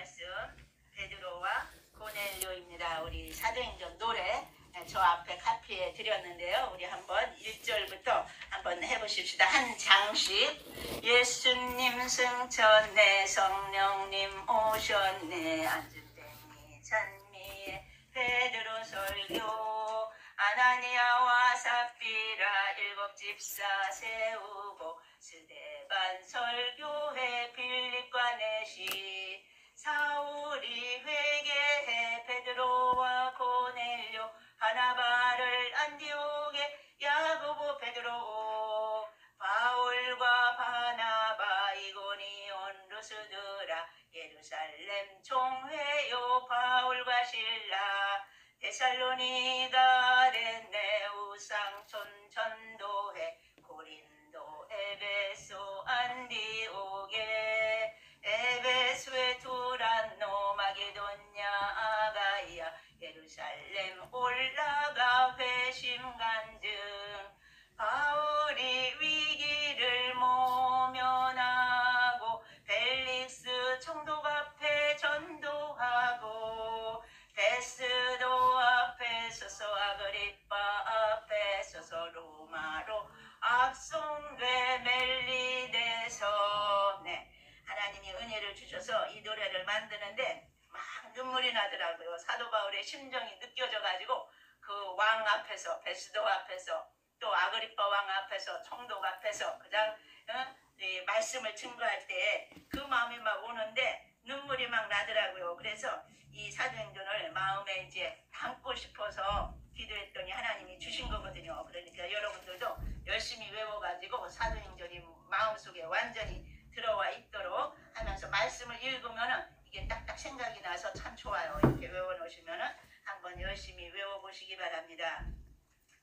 말씀 베드로와 고넬료입니다. 우리 사도행전 노래 저 앞에 카피해 드렸는데요. 우리 한번 1절부터 한번 해보십시다. 한 장씩. 예수님 승천해 성령님 오셨네 안주땡이 찬미에 베드로 설교 아나니아와 삽비라 일곱 집사 세우고 스데반 설교해 빌립과 내시 사울이 회개해 베드로와 고넬료 바나바를 안디옥에 야고보 베드로 바울과 바나바 이고니온 루스드라 예루살렘 총회요 바울과 실라 데살로니가 렛네 우상촌 전도회 고린도 에베소 안디옥에 에베소에 두란노 마게도냐 아가이아 예루살렘 올라가 회심 간증 바울이 위기를 모면하고 벨릭스 총독 앞에 전도하고 베스도 앞에 서서 아그리빠 앞에 서서 로마로 압송돼 멜리데서 하나님이 은혜를 주셔서 이 노래를 만드는데 막 눈물이 나더라고요. 사도 바울의 심정이 느껴져 가지고 그 왕 앞에서 베스도 앞에서 또 아그리빠 왕 앞에서 총독 앞에서 그냥 말씀을 증거할 때 그 마음이 막 오는데 눈물이 막 나더라고요. 그래서 이 사도행전을 마음에 이제 담고 싶어서 기도했더니 하나님이 주신 거거든요. 그러니까 여러분들도 열심히 외워가지고 사도행전이 마음속에 완전히 들어와 있도록 하면서 말씀을 읽으면은 이게 딱딱 생각이 나서 참 좋아요. 이렇게 외워놓으시면은 한번 열심히 외워보시기 바랍니다.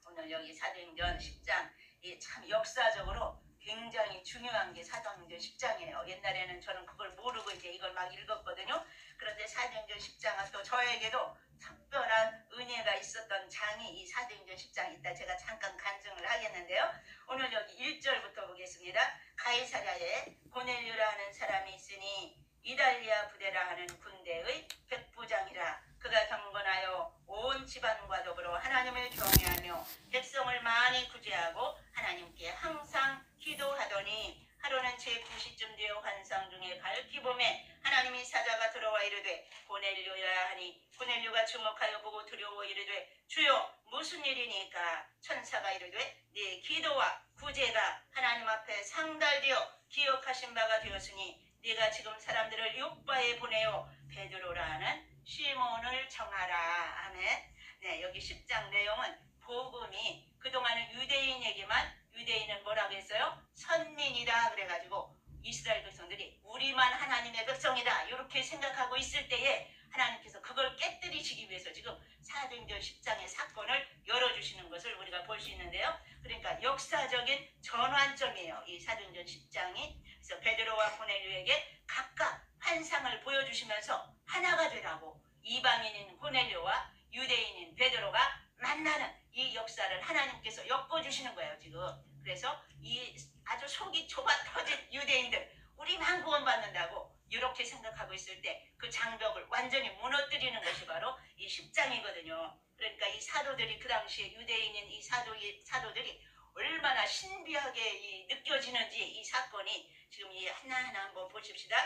오늘 여기 사도행전 10장 이 참 역사적으로 굉장히 중요한 게 사도행전 10장이에요. 옛날에는 저는 그걸 모르고 이제 이걸 막 읽었거든요. 그런데 사도행전 10장은 또 저에게도 특별한 은혜가 있었던 장이 이 사도행전 10장이 있다. 제가 잠깐 간증을 하겠는데요. 오늘 여기 1절부터 보겠습니다. 가이사랴에 고넬료라는 사람이 있으니 이달리아 부대라 하는 군대의 백부장이라. 그가 경건하여 온 집안과 더불어 하나님을 경외하며 백성을 많이 구제하고 하나님께 항상 기도하더니 하루는 제9시쯤 되어 환상 중에 밝히 보매 하나님이 사자가 들어와 이르되 고넬료야 하니 고넬료가 주목하여 보고 두려워 이르되 주여 무슨 일이니까. 천사가 이르되 네 기도와 구제가 하나님 앞에 상달되어 기억하신 바가 되었으니 네가 지금 사람들을 요바에 보내어 베드로라는 시몬을 정하라. 아멘. 여기 10장 내용은 복음이 그동안은 유대인에게만, 유대인은 뭐라고 했어요? 선민이다 그래가지고 이스라엘 백성들이 우리만 하나님의 백성이다 이렇게 생각하고 있을 때에 하나님께서 그걸 깨뜨리시기 위해서 지금 사도행전 10장의 사건을 열어주시는 것을 우리가 볼 수 있는데요. 그러니까 역사적인 전환점이에요. 이 사도행전 10장이. 그래서 베드로와 고넬료에게 각각 환상을 보여주시면서 하나가 되라고 이방인인 고넬료와 유대인인 베드로가 만나는 이 역사를 하나님께서 엮어주시는 거예요 지금. 그래서 이 아주 속이 좁아 터진 유대인들 우리만 구원받는다고 이렇게 생각하고 있을 때 그 장벽을 완전히 무너뜨리는 것이 바로 이 10장이거든요. 그러니까 이 사도들이 그 당시에 유대인인 이 사도들이 얼마나 신비하게 느껴지는지 이 사건이 지금 이 하나하나 한번 보십시다.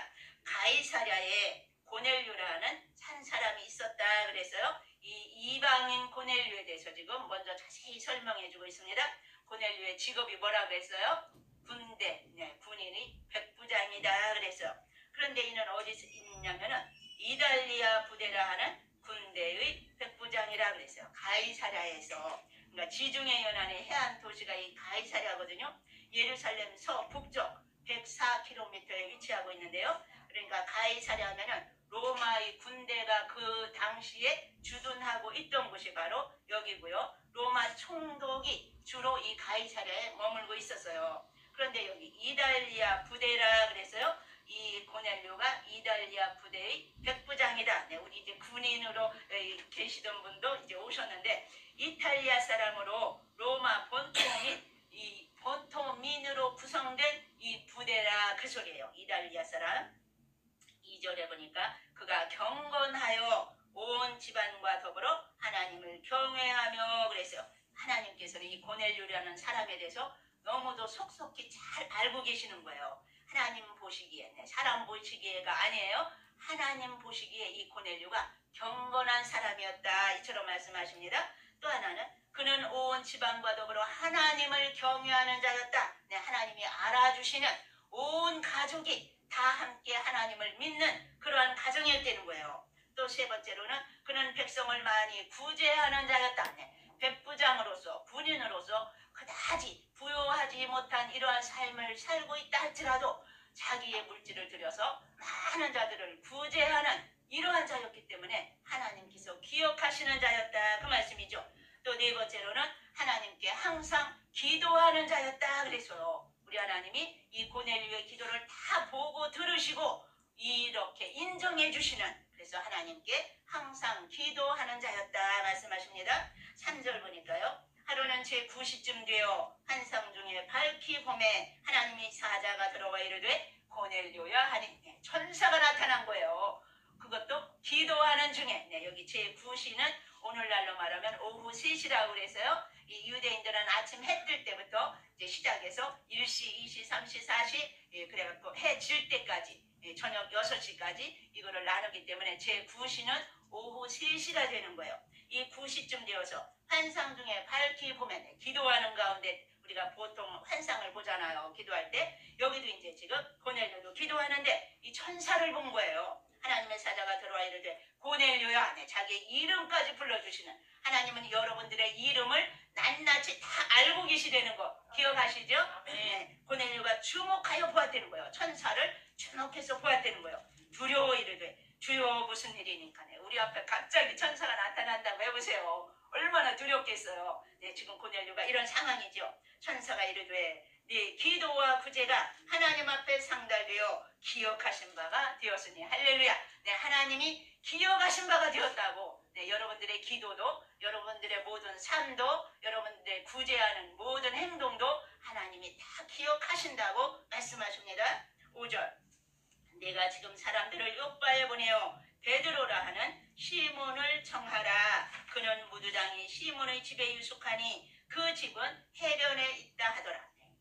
가이사랴에 고넬료라는 한 사람이 있었다 그래서요. 이 이방인 고넬료에 대해서 지금 먼저 자세히 설명해 주고 있습니다. 고넬료의 직업이 뭐라고 했어요? 군대, 군인이 백부장이다 그래서. 그런데 이는 어디서 있냐면은 이달리아 부대라 하는 군대의 백부장이라 그랬어요. 가이사랴에서. 그러니까 지중해 연안의 해안 도시가 이 가이사랴거든요. 예루살렘 서북쪽 104km에 위치하고 있는데요. 그러니까 가이사랴 하면은 로마의 군대가 그 당시에 주둔하고 있던 곳이 바로 여기고요. 로마 총독이 주로 이 가이사랴에 머물고 있었어요. 그런데 여기 이달리아 부대라 그래서요. 이 고넬료가 이달리아 부대의 백부장이다. 우리 이제 군인으로 계시던 분도 이제 오셨는데 이탈리아 사람으로 로마 본토민으로 구성된 이 부대라 그 소리예요. 이달리아 사람. 2절에 보니까 그가 고넬료라는 사람에 대해서 너무도 속속히 잘 알고 계시는 거예요. 하나님 보시기에, 사람 보시기에가 아니에요. 하나님 보시기에 이 고넬료가 경건한 사람이었다, 이처럼 말씀하십니다. 또 하나는 그는 온 지방과 더불어 하나님을 경외하는 자였다. 하나님이 알아주시는 온 가족이 다 함께 하나님을 믿는 그러한 가정이었다는 거예요. 또 세 번째로는 그는 백성을 많이 구제하는 자였다. 백부장으로서, 군인으로서 그다지 부요하지 못한 이러한 삶을 살고 있다 할지라도 자기의 물질을 들여서 많은 자들을 구제하는 이러한 자였기 때문에 하나님께서 기억하시는 자였다, 그 말씀이죠. 또 네 번째로는 하나님께 항상 기도하는 자였다 그랬어요. 우리 하나님이 이 고넬료의 기도를 다 보고 들으시고 이렇게 인정해 주시는, 그래서 하나님께 항상 기도하는 자였다 말씀하십니다. 3절 보니까요. 하루는 제9시쯤 되어 환상 중에 밝히 봄에 하나님이 사자가 들어와 이르되 고넬료야 하니, 천사가 나타난 거예요. 그것도 기도하는 중에. 여기 제9시는 오늘날로 말하면 오후 3시라고 그래서요. 이 유대인들은 아침 해 뜰 때부터 이제 시작해서 1시, 2시, 3시, 4시 그래갖고 해 질 때까지 저녁 6시까지 이거를 나누기 때문에 제9시는 오후 3시가 되는 거예요. 이 9시쯤 되어서 환상 중에 밝히 보면 기도하는 가운데 우리가 보통 환상을 보잖아요. 기도할 때. 여기도 이제 지금 고넬료도 기도하는데 이 천사를 본 거예요. 하나님의 사자가 들어와 이르되 고넬료야, 자기의 이름까지 불러주시는, 하나님은 여러분들의 이름을 낱낱이 다 알고 계시다는 거 기억하시죠? 네. 고넬료가 주목하여 보았다는 거예요. 천사를 주목해서 보았다는 거예요. 두려워 이르되 주여 무슨 일이니까 우리 앞에 갑자기 천사가 나타난다고 해보세요. 얼마나 두렵겠어요. 지금 고넬료가 이런 상황이죠. 천사가 이르되 네 기도와 구제가 하나님 앞에 상달되어 기억하신 바가 되었으니 할렐루야. 하나님이 기억하신 바가 되었다고. 여러분들의 기도도, 여러분들의 모든 삶도, 여러분들의 구제하는 모든 행동도 하나님이 다 기억하신다고 말씀하십니다. 5절. 내가 지금 사람들을 요바에 보내어 베드로라 하는 시몬을 청하라. 그는 무두장이 시몬의 집에 유숙하니 그 집은 해변에 있다 하더라.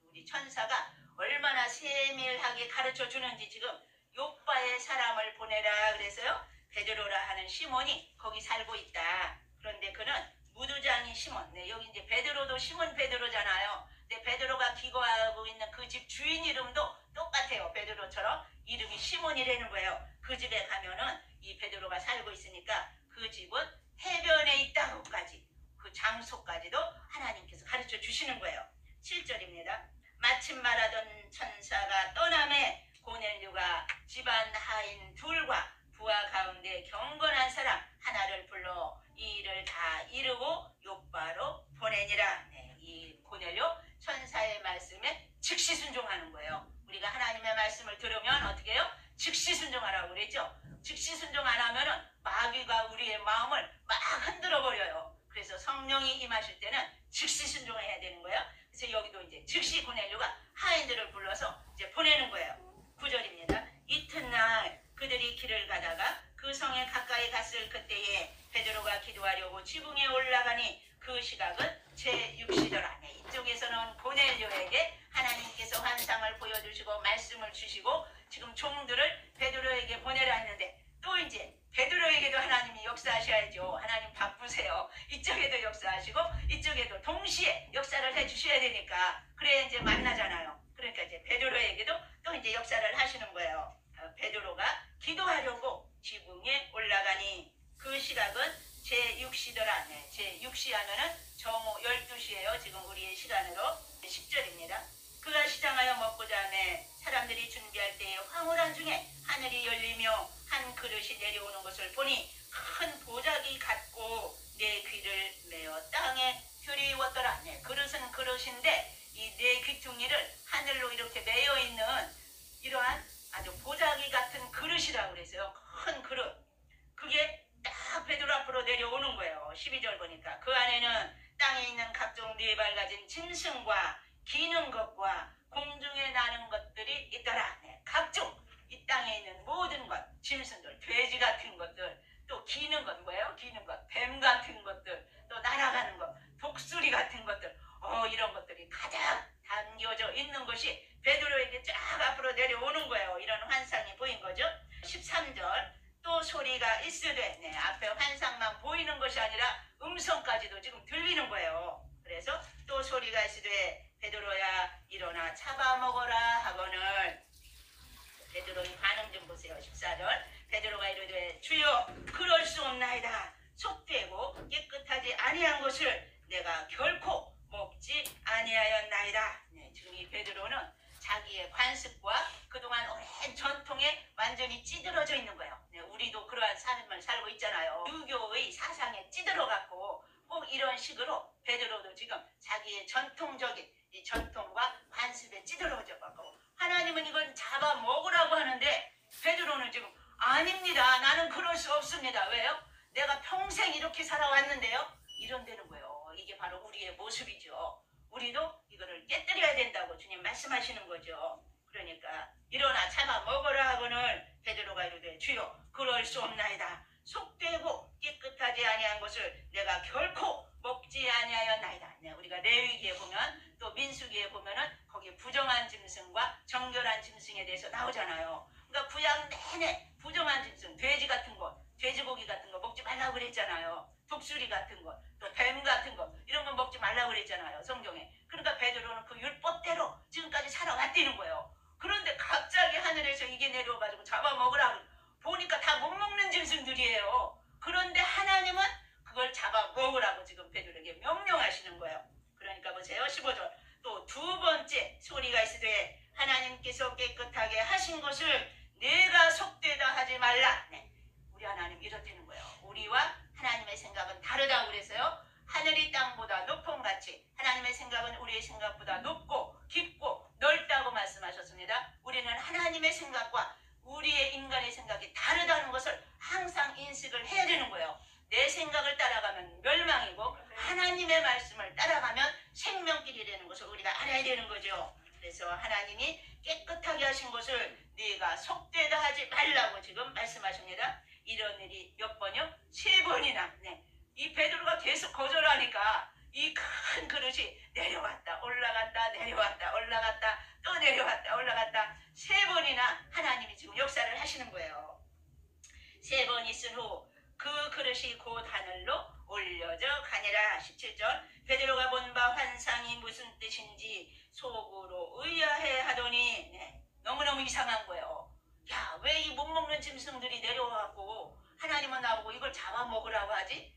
우리 천사가 얼마나 세밀하게 가르쳐 주는지 지금 요바에 사람을 보내라 그래서요. 베드로라 하는 시몬이 거기 살고 있다. 그런데 그는 무두장이 시몬. 여기 이제 베드로도 시몬 베드로잖아요. 근데 베드로가 기거하고 있는 그 집 주인 이름도 똑같아요. 베드로처럼 이름이 시몬이라는 거예요. 그 집에 가면은 이 베드로가 살고 있으니까 그 집은 해변에 있다고까지, 그 장소까지도 하나님께서 가르쳐 주시는 거예요. 7절입니다. 마침 말하던 천사가 떠남에 고넬료가 집안 하인 둘과 부하 가운데 경건한 사람 하나를 불러 이 일을 다 이루고 요바로 보내니라. 이 고넬료 천사의 말씀에 즉시 순종하는 거예요. 우리가 하나님의 말씀을 들으면 어떻게 해요? 즉시 순종하라고 그랬죠. 즉시 순종 안 하면은 마귀가 우리의 마음을 막 흔들어 버려요. 그래서 성령이 임하실 때는 즉시 순종해야 되는 거예요. 그래서 여기도 이제 즉시 고넬료가 하인들을 불러서 이제 보내는 거예요. 9절입니다. 이튿날 그들이 길을 가다가 그 성에 가까이 갔을 그때에 베드로가 기도하려고 지붕에 올라가니 그 시각은 제6시더라. 이쪽에서는 고넬료에게 하나님께서 환상을 보여주시고 말씀을 주시고 지금 종들을 베드로에게 보내라 했는데 또 이제 베드로에게도 하나님이 역사하셔야죠. 하나님 바쁘세요. 이쪽에도 역사하시고 이쪽에도 동시에 역사를 해주셔야 되니까 그래야 이제 만나잖아요. 그러니까 이제 베드로에게도 또 이제 역사를 하시는 거예요. 베드로가 기도하려고 지붕에 올라가니 그 시각은 제6시더라. 제6시 하면은 정오 12시예요. 지금 우리의 시간으로. 10절입니다. 그가 시장하여 먹고자 하매 사람들이 준비할 때에 황홀한 중에 하늘이 열리며 한 그릇이 내려오는 것을 보니 큰 보자기 같고 내 귀를 메어 땅에 들이웠더라. 그릇은 그릇인데 이 네 귀퉁이를 하늘로 이렇게 메어 있는 이러한 아주 보자기 같은 그릇이라고 그랬어요. 큰 그릇. 그게 딱 베드로 앞으로 내려오는 거예요. 12절 보니까 그 안에는 땅에 있는 각종 네 발 가진 짐승과 기는 것과 공중에 나는 것들이 있더라. 각종 이 땅에 있는 모든 것, 짐승들, 돼지 같은 것들, 또 기는 것, 뭐예요? 기는 것, 뱀 같은 것들, 또 날아가는 것, 독수리 같은 것들, 이르되 앞에 환상만 보이는 것이 아니라 음성까지도 지금 들리는 거예요. 그래서 또 소리가 있으되 베드로야 일어나 잡아먹어라 하거늘 베드로의 반응 좀 보세요. 14절 베드로가 이르되 주여 그럴 수 없나이다. 속되고 깨끗하지 아니한 것을 내가 결코 먹지 아니하였나이다. 지금 이 베드로는 자기의 관습과 그동안 오랜 전통에 완전히 찌들어져 있는 거예요. 우리도 그러한 삶을 살고 있잖아요. 유교의 사상에 찌들어갖고 꼭 이런 식으로 베드로도 지금 자기의 전통적인 이 전통과 관습에 찌들어져갖고 하나님은 이걸 잡아먹으라고 하는데 베드로는 지금 아닙니다. 나는 그럴 수 없습니다. 왜요? 내가 평생 이렇게 살아왔는데요. 이런다는 거예요. 이게 바로 우리의 모습이죠. 우리도 이거를 깨뜨려야 된다고 주님 말씀하시는 거죠. 그러니까 일어나 잡아먹으라 하고는 베드로가 이르되 주여 그럴 수 없나이다. 속되고 깨끗하지 아니한 것을 내가 결코 먹지 아니하였나이다. 우리가 레위기에 보면 또 민수기에 보면은 거기 부정한 짐승과 정결한 짐승에 대해서 나오잖아요. 그러니까 구약 내내 부정한 짐승, 돼지 같은 것, 돼지고기 같은 거 먹지 말라고 그랬잖아요. 독수리 같은 것, 또 뱀 같은 것 이런 거 먹지 말라고 그랬잖아요. 성경에. 그러니까 베드로는 그 율법대로 지금까지 살아왔다는 거예요. 그런데 갑자기 하늘에서 이게 내려와가지고 잡아먹으라고 보니까 다 못 먹는 짐승들이에요. 그런데 하나님은 그걸 잡아먹으라고 지금 베드로에게 명령하시는 거예요. 그러니까 보세요. 15절 또 두 번째 소리가 있으되 하나님께서 깨끗하게 하신 것을 내가 속되다 하지 말라. 우리 하나님 이렇다는 거예요. 우리와 하나님의 생각은 다르다고 그래서요. 하늘이 땅보다 높은 같이 하나님의 생각은 우리의 생각보다 높고 깊고 넓다고 말씀하셨습니다. 우리는 하나님의 생각과 우리의 인간의 생각이 다르다는 것을 항상 인식을 해야 되는 거예요. 내 생각을 따라가면 멸망이고 하나님의 말씀을 따라가면 생명길이 되는 것을 우리가 알아야 되는 거죠. 그래서 하나님이 깨끗하게 하신 것을 네가 속되다 하지 말라고 지금 말씀하십니다. 이런 일이 몇 번이요? 3번이나. 이 베드로가 계속 거절하니까 이 큰 그릇이 내려왔다 올라갔다 내려왔다 올라갔다 또 내려왔다 올라갔다 3번이나 하나님이 지금 역사를 하시는 거예요. 3번 있은 후 그 그릇이 곧 하늘로 올려져 가니라. 17절 베드로가 본 바 환상이 무슨 뜻인지 속으로 의아해 하더니 너무너무 이상한 거예요. 야, 왜 이 못 먹는 짐승들이 내려와갖고 하나님은 나보고 이걸 잡아먹으라고 하지?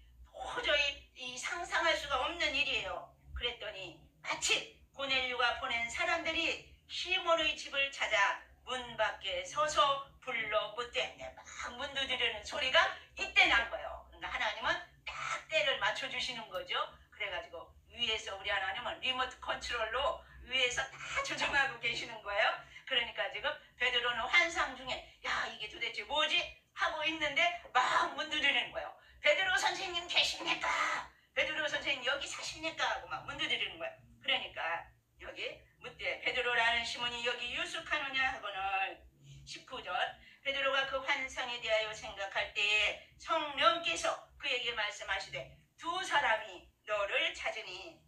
도저히 이 상상할 수가 없는 일이에요. 그랬더니 마침 고넬료가 보낸 사람들이 시몬의 집을 찾아 문 밖에 서서 불러 묻되 막 문 두드리는 소리가 이때 난 거예요. 그러니까 하나님은 딱 때를 맞춰주시는 거죠. 그래가지고 위에서 우리 하나님은 리모트 컨트롤로 위에서 다 조정하고 계시는 거예요. 그러니까 지금 베드로는 환상 중에 야 이게 도대체 뭐지? 하고 있는데 막 문 두드리는 거예요. 베드로 선생님 계십니까? 베드로 선생님 여기 사십니까? 하고 막 문 두드리는 거예요. 그러니까 여기 묻되 베드로라는 시몬이 여기 유숙하느냐 하고는 19절 베드로가 그 환상에 대하여 생각할 때에 성령께서 그에게 말씀하시되 두 사람이 너를 찾으니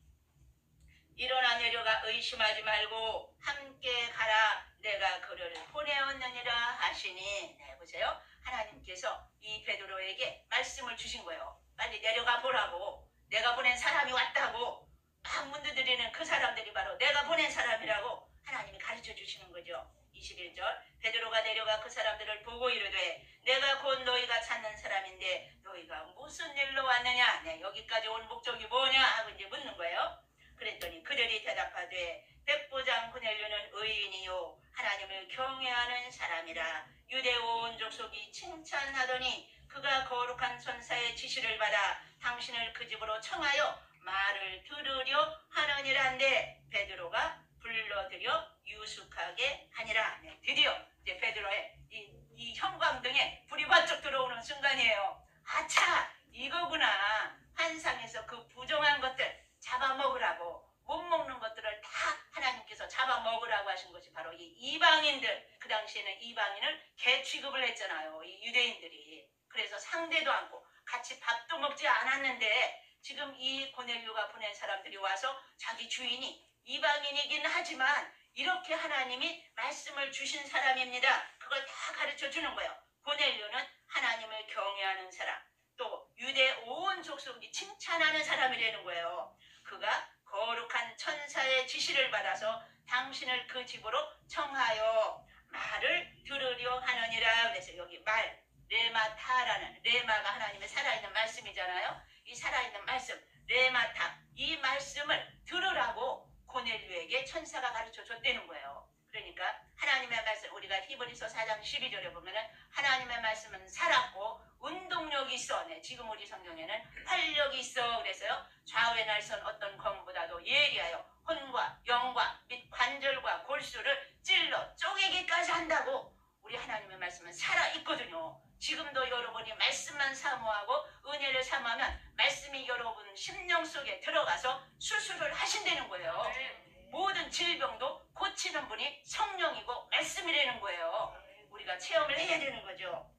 일어나 내려가 의심하지 말고 함께 가라. 내가 그를 보내었느니라 하시니. 보세요. 하나님께서 이 베드로에게 말씀을 주신 거예요. 빨리 내려가 보라고. 내가 보낸 사람이 왔다고. 막 문 두드리는 그 사람들이 바로 내가 보낸 사람이라고 하나님이 가르쳐 주시는 거죠. 21절 베드로가 내려가 그 사람들을 보고 이르되 내가 곧 너희가 찾는 사람인데 너희가 무슨 일로 왔느냐. 여기까지 온 목적이 뭐냐 하고 이제 묻는 거예요. 그랬더니 그들이 대답하되 백부장 고넬료는 의인이요 하나님을 경외하는 사람이라 유대 온 족속이 칭찬하더니 그가 거룩한 천사의 지시를 받아 당신을 그 집으로 청하여 말을 들으려 하느니란데 베드로가 불러들여 유숙하게 하니라. 드디어 이제 베드로의 이 형광등에 불이 반짝 들어오는 순간이에요. 아차 이거구나. 환상에서 그 부정한 것들 잡아먹으라고 못 먹는 것들을 다 하나님께서 잡아먹으라고 하신 것이 바로 이 이방인들. 그 당시에는 이방인을 개 취급을 했잖아요. 이 유대인들이. 그래서 상대도 않고 같이 밥도 먹지 않았는데 지금 이 고넬료가 보낸 사람들이 와서 자기 주인이 이방인이긴 하지만 이렇게 하나님이 말씀을 주신 사람입니다. 그걸 다 가르쳐 주는 거예요. 고넬료는 하나님을 경외하는 사람 말씀이라는 거예요. 그가 거룩한 천사의 지시를 받아서 당신을 그 집으로 청하여 말을 들으려 하느니라. 그래서 여기 말, 레마타라는, 레마가 하나님의 살아있는 말씀이잖아요. 이 살아있는 말씀, 레마타, 이 말씀을 들으라고 고넬료에게 천사가 가르쳐 줬다는 거예요. 그러니까 하나님의 말씀, 우리가 히브리서 4장 12절에 보면은 하나님의 말씀은 살았고 운동력이 있어. 네, 지금 우리 성경에는 활력이 있어. 그래서요, 좌우의 날선 어떤 검보다도 예리하여 혼과 영과 및 관절과 골수를 찔러 쪼개기까지 한다고. 우리 하나님의 말씀은 살아있거든요. 지금도 여러분이 말씀만 사모하고 은혜를 사모하면 말씀이 여러분 심령 속에 들어가서 수술을 하신다는 거예요. 모든 질병도 고치는 분이 성령이고 말씀이라는 거예요. 우리가 체험을 해야 되는 거죠.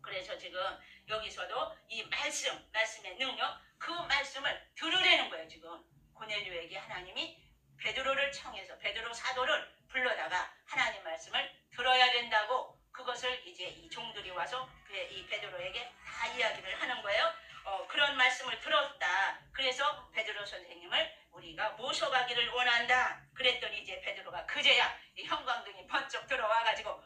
그래서 지금 여기서도 이 말씀의 능력, 그 말씀을 들으라는 거예요. 지금 고넬료에게 하나님이 베드로를 청해서 베드로 사도를 불러다가 하나님 말씀을 들어야 된다고, 그것을 이제 이 종들이 와서 이 베드로에게 다 이야기를 하는 거예요. 그런 말씀을 들었다. 그래서 베드로 선생님을 우리가 모셔가기를 원한다. 그랬더니 이제 베드로가 그제야 이 형광등이 번쩍 들어와가지고,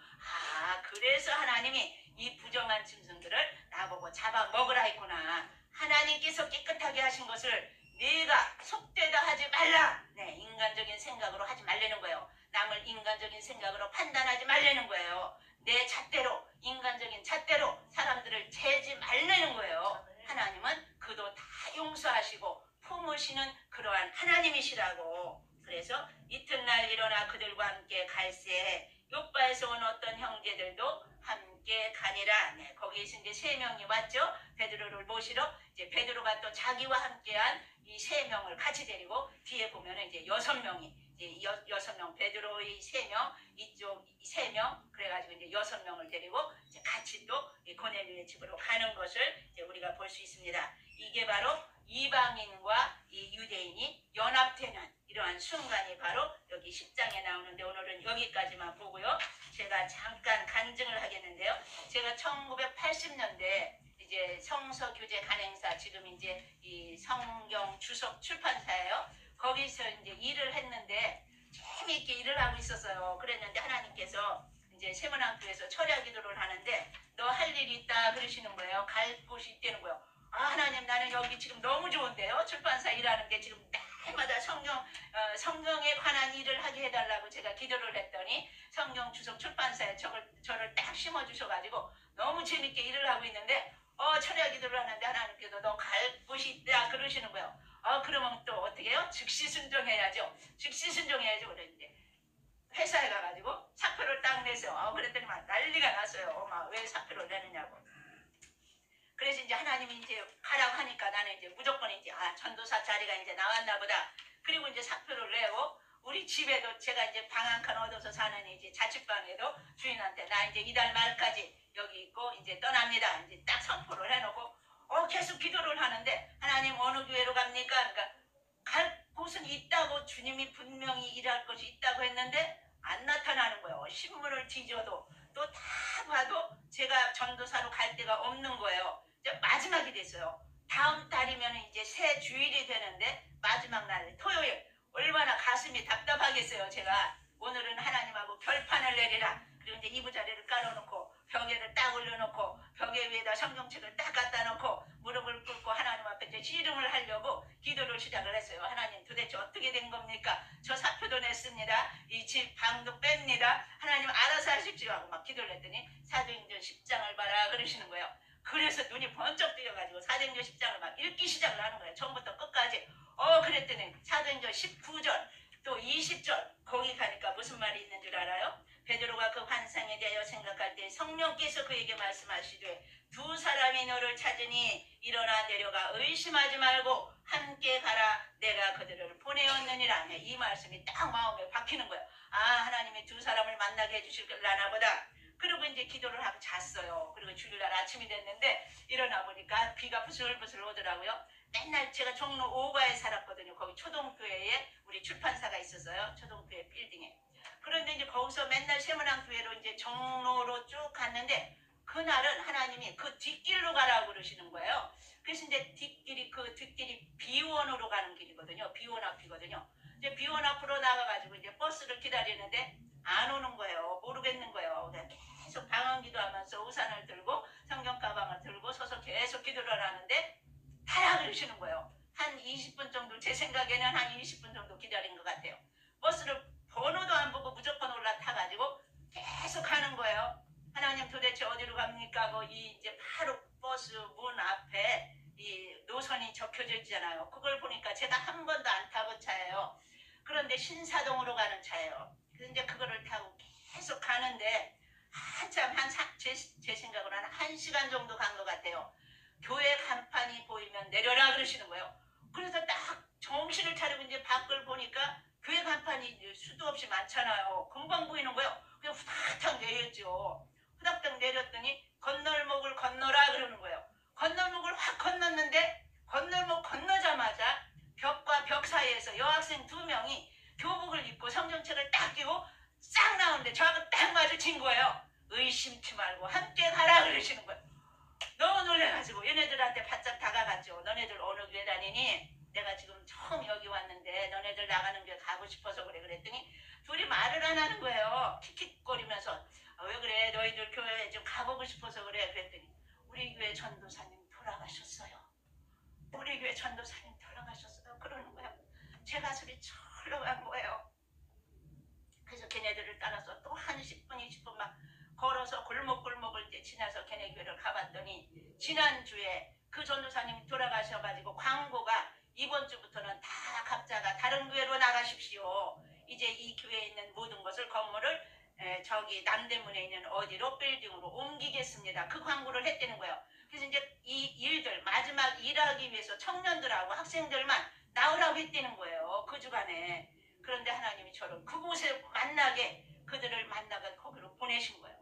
그래서 하나님이 이 부정한 짐승들을 나보고 잡아 먹으라 했구나. 하나님께서 깨끗하게 하신 것을 네가 속되다 하지 말라. 네, 인간적인 생각으로 하지 말라는 거예요. 남을 인간적인 생각으로 판단하지 말라는 거예요. 내 잣대로, 인간적인 잣대로 사람들을 재지 말라는 거예요. 하나님은 그도 다 용서하시고 품으시는 그러한 하나님이시라고. 그래서 이튿날 일어나 그들과 함께 갈새 요바에서 온 어떤 형제들도 함께 가니라. 네, 거기에서 이제 3명이 왔죠. 베드로를 모시러. 이제 베드로가 또 자기와 함께한 이 3명을 같이 데리고, 뒤에 보면은 이제 6명이, 이제 6명, 베드로의 3명, 이쪽 3명, 그래가지고 이제 6명을 데리고 이제 같이 또 고넬료의 집으로 가는 것을 이제 우리가 볼 수 있습니다. 이게 바로 이방인과 이 유대인이 연합되는 이러한 순간이 바로 여기 10장에 나오는데, 오늘은 여기까지만 보고요. 제가 잠깐 간증을 하겠는데요. 제가 1980년대 이제 성서교재 간행사, 지금 이제 이 성경 주석 출판사예요. 거기서 이제 일을 했는데 재미있게 일을 하고 있었어요. 그랬는데 하나님께서 이제 세문학교에서 철야 기도를 하는데 너 할 일이 있다 그러시는 거예요. 갈 곳이 있다는 거예요. 하나님, 나는 여기 지금 너무 좋은데요. 출판사 일하는 게 지금 날마다 성경에 관한 일을 하게 해달라고 제가 기도를 했더니 성경 주석 출판사에 저를 딱 심어주셔가지고 너무 재밌게 일을 하고 있는데 철야 기도를 하는데 하나님께서 너 갈 곳이 있다 그러시는 거예요. 그러면 또 어떻게 해요? 즉시 순종해야죠. 즉시 순종해야죠. 그랬는데 회사에 가가지고 사표를 딱 내세요. 그랬더니 막 난리가 났어요. 왜 사표를 내느냐고. 그래서 이제 하나님이 이제 가라고 하니까 나는 이제 무조건 이제 전도사 자리가 이제 나왔나 보다. 그리고 이제 사표를 내고, 우리 집에도 제가 이제 방 한 칸 얻어서 사는 이제 자취방에도 주인한테 나 이제 이달 말까지 여기 있고 이제 떠납니다. 이제 딱 선포를 해놓고 계속 기도를 하는데, 하나님 어느 교회로 갑니까? 그러니까 갈 곳은 있다고, 주님이 분명히 일할 것이 있다고 했는데 안 나타나는 거예요. 신문을 뒤져도 또 다 봐도 제가 전도사로 갈 데가 없는 거예요. 이제 마지막이 됐어요. 다음 달이면 이제 새 주일이 되는데 마지막 날 토요일, 얼마나 가슴이 답답하겠어요. 제가 오늘은 하나님하고 결판을 내리라. 그리고 이제 이부자리를 깔아놓고 벽에를 딱 올려놓고 벽에 위에다 성경책을 딱 갖다 놓고 무릎을 꿇고 하나님 앞에 이제 씨름을 하려고 기도를 시작을 했어요. 하나님, 도대체 어떻게 된 겁니까? 저 사표도 냈습니다. 이 집 방도 뺍니다. 하나님 알아서 하십시오 하고 막 기도를 했더니 사도행전 10장을 봐라 그러시는 거예요. 그래서 눈이 번쩍 뜨여가지고 사도행전 10장을 막 읽기 시작을 하는 거예요. 처음부터 끝까지. 그랬더니 사도행전 19절 또 20절 거기 가니까 무슨 말이 있는 줄 알아요? 베드로가 그 환상에 대하여 생각할 때 성령께서 그에게 말씀하시되 두 사람이 너를 찾으니 일어나 내려가 의심하지 말고 함께 가라. 내가 그들을 보내었느니라. 이 말씀이 딱 마음에 박히는 거예요. 하나님이 두 사람을 만나게 해주실라나 보다. 그리고 이제 기도를 하고 잤어요. 그리고 주일날 아침이 됐는데 일어나 보니까 비가 부슬부슬 오더라고요. 맨날 제가 종로 5가에 살았거든요. 거기 초동교회에 우리 출판사가 있었어요. 초동교회 빌딩에. 그런데 이제 거기서 맨날 세문안교회로 이제 종로로 쭉 갔는데 그날은 하나님이 그 뒷길로 가라고 그러시는 거예요. 그래서 이제 뒷길이 비원으로 가는 길이거든요. 비원 앞이거든요. 이제 비원 앞으로 나가가지고 이제 버스를 기다리는데 안 오는 거예요. 모르겠는 거예요. 계속 방언기도 하면서 우산을 들고 성경 가방을 들고 서서 계속 기도를 하는데 타라 그러시는 거예요. 한 20분 정도, 제 생각에는 한 20분 정도 기다린 것 같아요. 버스를 번호도 안 보고 무조건 올라타가지고 계속 가는 거예요. 하나님 도대체 어디로 갑니까 하고 이제 바로 버스 문 앞에 이 노선이 적혀져 있잖아요. 그걸 보니까 제가 한 번도 안 타본 차예요. 그런데 신사동으로 가는 차예요. 그래서 이제 그거를 타고 계속 가는데 한참 제 생각으로 한 1시간 정도 간 것 같아요. 교회 간판이 보이면 내려라 그러시는 거예요. 그래서 딱 정신을 차리고 이제 밖을 보니까 교회 간판이 수도 없이 많잖아요. 금방 보이는 거예요. 그냥 후닥닥 내렸죠. 후닥닥 내렸더니 건널목을 건너라 그러는 거예요. 건널목을 확 건넜는데 건널목 건너자마자 벽과 벽 사이에서 여학생 2명이 교복을 입고 성경책을 딱 끼고 싹 나오는데 저하고 딱 마주친 거예요. 의심치 말고 함께 가라 그러시는 거예요. 너무 놀래가지고 얘네들한테 바짝 다가갔죠. 너네들 어느 교회 다니니? 내가 지금 처음 여기 왔는데 너네들 나가는 교회 가고 싶어서 그래 그랬더니 둘이 말을 안 하는 거예요. 킥킥거리면서 왜 그래 너희들 교회에 좀 가보고 싶어서 그래 그랬더니 우리 교회 전도사님 돌아가셨어요. 우리 교회 전도사님 돌아가셨어요. 그러는 거예요. 제 가슴이 철렁한 거예요. 그래서 걔네들을 따라서 또 한 10분 20분 막 걸어서 골목골목을 이제 지나서 걔네 교회를 가봤더니 지난주에 그 전도사님이 돌아가셔가지고 광고가 이번 주부터는 다 각자가 다른 교회로 나가십시오. 이제 이 교회에 있는 모든 것을 건물을 저기 남대문에 있는 어디로 빌딩으로 옮기겠습니다. 그 광고를 했다는 거예요. 그래서 이제 이 일들 마지막 일하기 위해서 청년들하고 학생들만 나오라고 했다는 거예요. 그 주간에. 그런데 하나님이 저를 그곳에 만나게 그들을 만나가 거기로 보내신 거예요.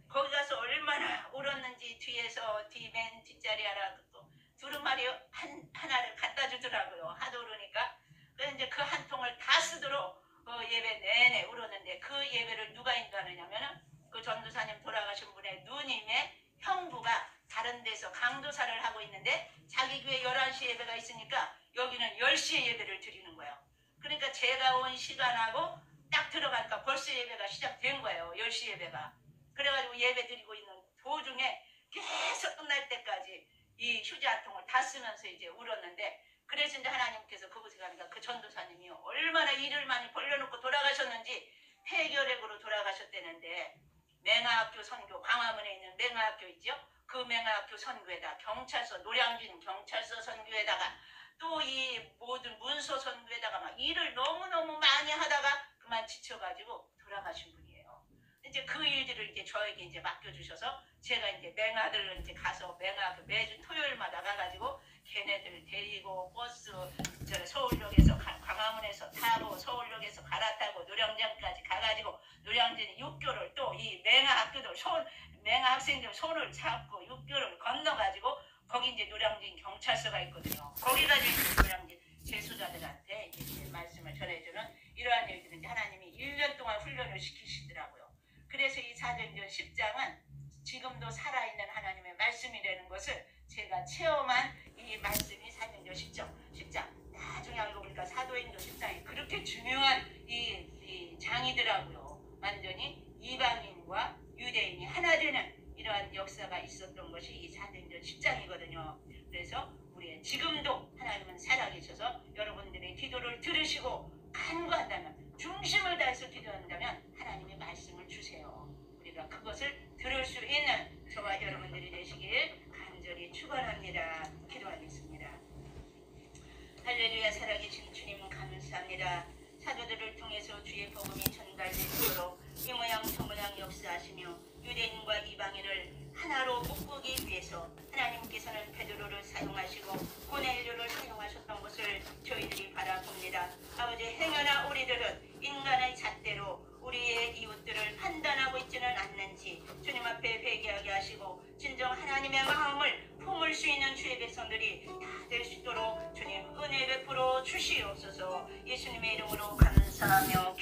거기 가서 얼마나 울었는지 뒤에서 맨 뒷자리 하나 또 두루마리 하나를 갖다 주더라고요. 하도 울으니까. 그래서 이제 그 한 통을 다 쓰도록 예배 내내 울었는데 그 예배를 누가 인도하느냐면은 그 전도사님 돌아가신 분의 누님의 형부가 다른 데서 강도사를 하고 있는데 자기 교회 11시 예배가 있으니까 여기는 10시에 예배를 드리는 거예요. 그러니까 제가 온 시간하고 딱 들어가니까 벌써 예배가 시작된 거예요. 10시 예배가. 그래가지고 예배 드리고 있는 도중에 계속 끝날 때까지 이 휴지 한 통을 다 쓰면서 이제 울었는데 그래서 이제 하나님께서 그곳에 가니까 그 전도사님이 얼마나 일을 많이 벌려놓고 돌아가셨는지 폐결핵으로 돌아가셨다는데 맹아학교 선교 광화문에 있는 맹아학교 있죠? 그 맹아학교 선교에다 경찰서 노량진 경찰서 선교에다가 또 이 모든 문서 선교에다가 막 일을 너무너무 많이 하다가 그만 지쳐가지고 돌아가신 분이에요. 이제 그 일들을 이제 저에게 이제 맡겨주셔서 제가 이제 맹아들 이제 가서 맹아학교 매주 토요일마다 가가지고 걔네들 데리고 버스 서울역에서 광화문에서 타고 서울역에서 갈아타고 노량진까지 가가지고 노량진 육교를 또 이 맹아학교들 맹아학생들 손을 잡고 육교를 건너가지고 거기 이제 노량진 경찰서가 있거든요. 거기 가지고 이제 노량진 재소자들한테 이제 말씀을 전해주는 이러한 일들은 하나님이 1년 동안 훈련을 시키시더라고요. 그래서 이 사도행전 10장은 지금도 살아있는 하나님의 말씀이라는 것을 제가 체험한 이 말씀이 사도행전 10장. 나중에 알고 보니까 사도행전 10장이 그렇게 중요한 이 장이더라고요. 완전히 이방인과 유대인이 하나 되는 이러한 역사가 있었던 것이 이 사도행전 10장이거든요. 그래서 우리의 지금도 하나님은 살아계셔서 여러분들의 기도를 들으시고 간구한다면 중심을 다해서 기도한다면 하나님의 말씀을 주세요. 우리가 그것을 들을 수 있는 저와 여러분들이 되시길 간절히 축원합니다. 기도하겠습니다. 할렐루야. 살아계신 주님 감사합니다. 사도들을 통해서 주의 복음이 전달되도록 이 모양 저 모양 역사하시며 유대인과 이방인을 하나로 묶기 위해서 하나님께서는 베드로를 사용하시고 고넬료를 사용하셨던 것을 저희들이 바라봅니다. 아버지 행여나 우리들은 인간의 잣대로 우리의 이웃들을 판단하고 있지는 않는지 주님 앞에 회개하게 하시고 진정 하나님의 마음을 품을 수 있는 주의 백성들이 다 될 수 있도록 주님 은혜 베풀어 주시옵소서. 예수님의 이름으로 감사하며